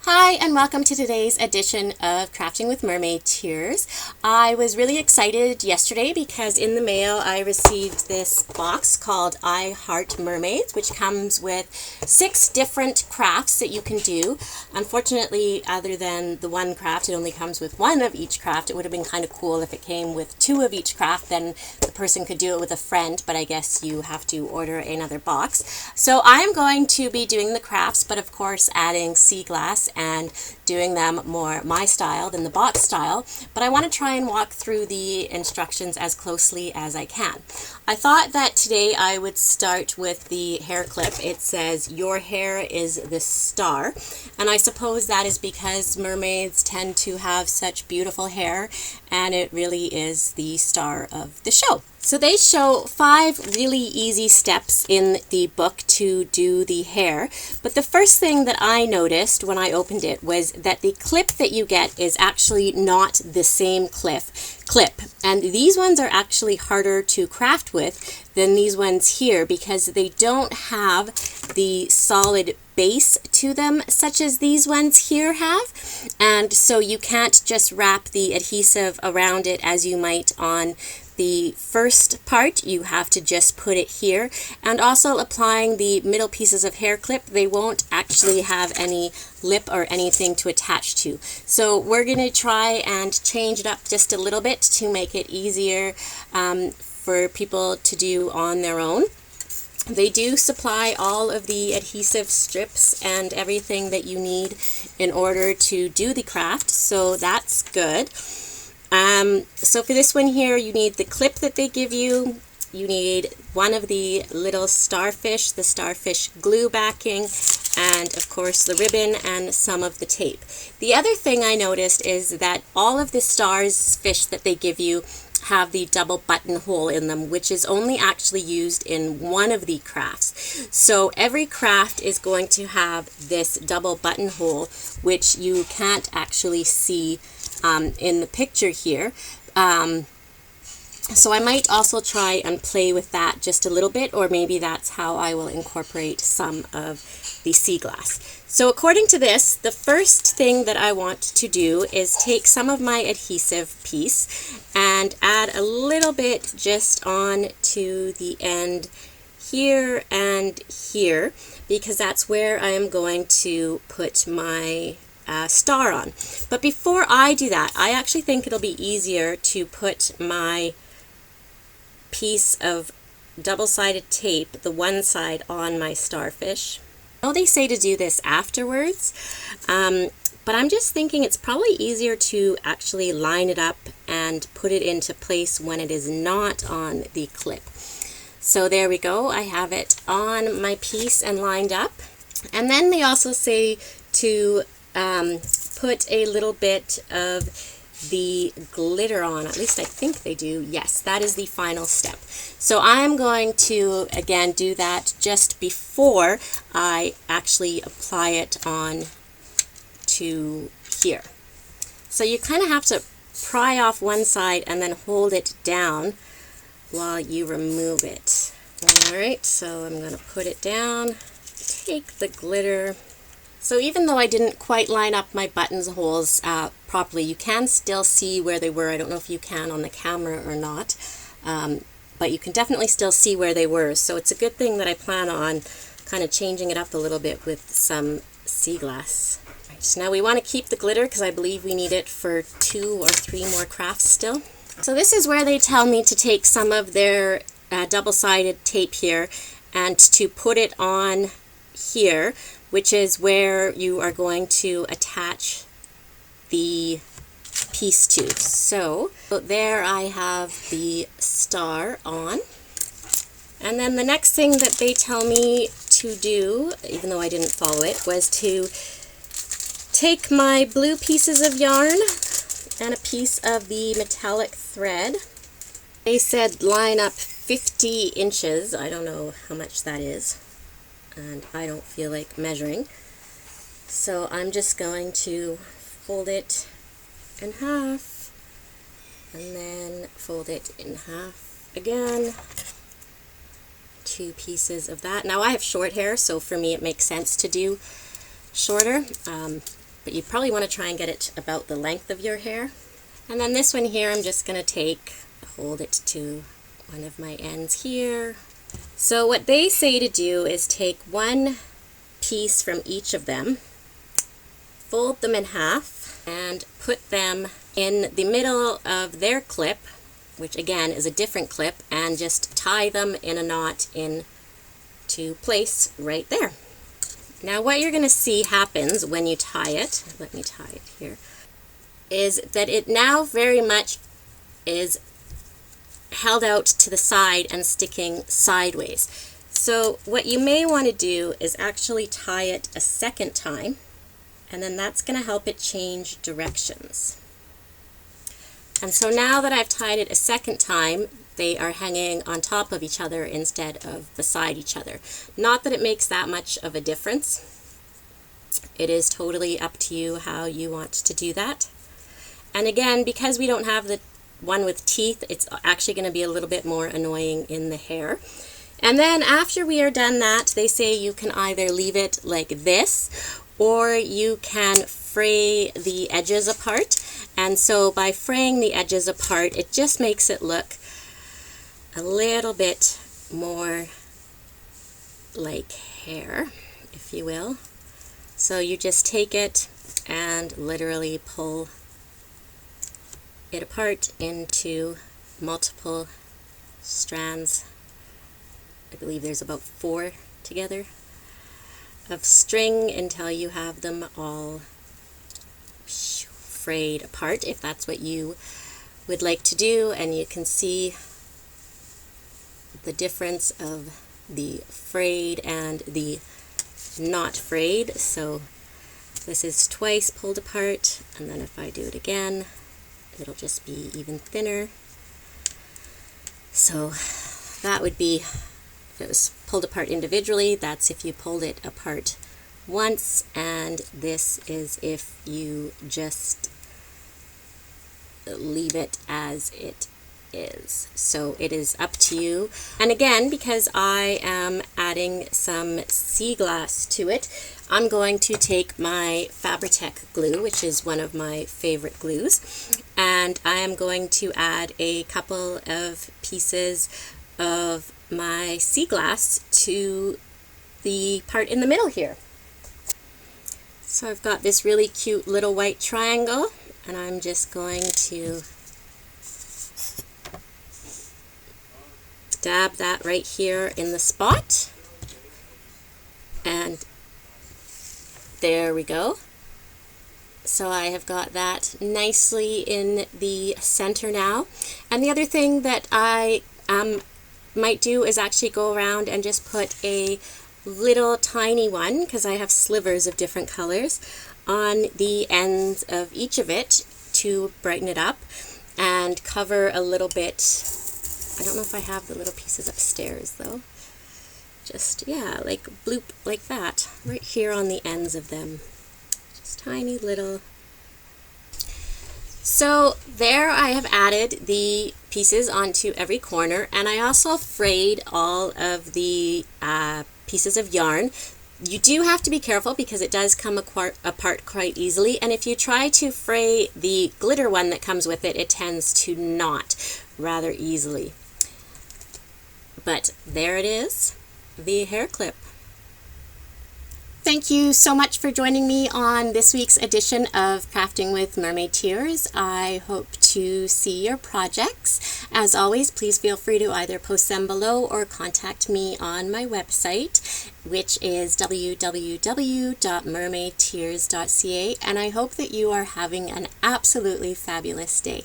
Hi and welcome to today's edition of Crafting with Mermaid Tears. I was really excited yesterday because in the mail I received this box called I Heart Mermaids, which comes with 6 different crafts that you can do. Unfortunately, other than the one craft, it only comes with 1 of each craft. It would have been kind of cool if it came with 2 of each craft, then the person could do it with a friend, but I guess you have to order another box. So I'm going to be doing the crafts, but of course adding sea glass and doing them more my style than the box style, but I want to try and walk through the instructions as closely as I can. I thought that today I would start with the hair clip. It says, "Your hair is the star," and I suppose that is because mermaids tend to have such beautiful hair, and it really is the star of the show. So they show 5 really easy steps in the book to do the hair, but the first thing that I noticed when I opened it was that the clip that you get is actually not the same clip, and these ones are actually harder to craft with than these ones here because they don't have the solid base to them such as these ones here have, and so you can't just wrap the adhesive around it as you might on the first part. You have to just put it here, and also applying the middle pieces of hair clip, they won't actually have any lip or anything to attach to. So we're going to try and change it up just a little bit to make it easier for people to do on their own. They do supply all of the adhesive strips and everything that you need in order to do the craft, so that's good. So for this one here, you need the clip that they give you. You need one of the little starfish, the starfish glue backing, and of course the ribbon and some of the tape. The other thing I noticed is that all of the stars fish that they give you have the double buttonhole in them, which is only actually used in one of the crafts. So every craft is going to have this double buttonhole, which you can't actually see in the picture here. So I might also try and play with that just a little bit, or maybe that's how I will incorporate some of the sea glass. So according to this, the first thing that I want to do is take some of my adhesive piece and add a little bit just on to the end here and here, because that's where I am going to put my star on. But before I do that, I actually think it'll be easier to put my piece of double-sided tape, the one side, on my starfish. I know they say to do this afterwards, but I'm just thinking it's probably easier to actually line it up and put it into place when it is not on the clip. So there we go, I have it on my piece and lined up. And then they also say to put a little bit of the glitter on, at least I think they do. Yes, that is the final step. So I'm going to again do that just before I actually apply it on to here. So you kind of have to pry off one side and then hold it down while you remove it. Alright, so I'm going to put it down, take the glitter. So even though I didn't quite line up my buttons holes properly, you can still see where they were. I don't know if you can on the camera or not, but you can definitely still see where they were. So it's a good thing that I plan on kind of changing it up a little bit with some sea glass. Right, so now we want to keep the glitter because I believe we need it for 2 or 3 more crafts still. So this is where they tell me to take some of their double-sided tape here and to put it on here, which is where you are going to attach the piece to. So there I have the star on. And then the next thing that they tell me to do, even though I didn't follow it, was to take my blue pieces of yarn and a piece of the metallic thread. They said line up 50 inches. I don't know how much that is, and I don't feel like measuring. So I'm just going to fold it in half, and then fold it in half again. 2 pieces of that. Now I have short hair, so for me it makes sense to do shorter. but you probably want to try and get it about the length of your hair. And then this one here, I'm just going to hold it to one of my ends here. So what they say to do is take one piece from each of them, fold them in half, and put them in the middle of their clip, which again is a different clip, and just tie them in a knot into place right there. Now what you're going to see happens when you tie it, let me tie it here, is that it now very much is held out to the side and sticking sideways. So what you may want to do is actually tie it a second time, and then that's going to help it change directions. And so now that I've tied it a second time, they are hanging on top of each other instead of beside each other. Not that it makes that much of a difference. It is totally up to you how you want to do that. And again, because we don't have the one with teeth, it's actually going to be a little bit more annoying in the hair. And then after we are done that, they say you can either leave it like this, or you can fray the edges apart. And so by fraying the edges apart, it just makes it look a little bit more like hair, if you will. So you just take it and literally pull it apart into multiple strands. I believe there's about 4 together of string until you have them all frayed apart, if that's what you would like to do. And you can see the difference of the frayed and the not frayed. So this is twice pulled apart, and then if I do it again, it'll just be even thinner. So that would be, if it was pulled apart individually, that's if you pulled it apart once, and this is if you just leave it as it is. So it is up to you. And again, because I am adding some sea glass to it, I'm going to take my Fabri-Tac glue, which is one of my favorite glues, and I am going to add a couple of pieces of my sea glass to the part in the middle here. So I've got this really cute little white triangle, and I'm just going to dab that right here in the spot, and there we go. So I have got that nicely in the center now. And the other thing that I might do is actually go around and just put a little tiny one, because I have slivers of different colors, on the ends of each of it to brighten it up, and cover a little bit. I don't know if I have the little pieces upstairs though. Just, yeah, like bloop, like that, right here on the ends of them. Just tiny little. So there I have added the pieces onto every corner, and I also frayed all of the pieces of yarn. You do have to be careful because it does come apart quite easily, and if you try to fray the glitter one that comes with it, it tends to knot rather easily. But there it is, the hair clip. Thank you so much for joining me on this week's edition of Crafting with Mermaid Tears. I hope to see your projects. As always, please feel free to either post them below or contact me on my website, which is www.mermaidtears.ca, and I hope that you are having an absolutely fabulous day.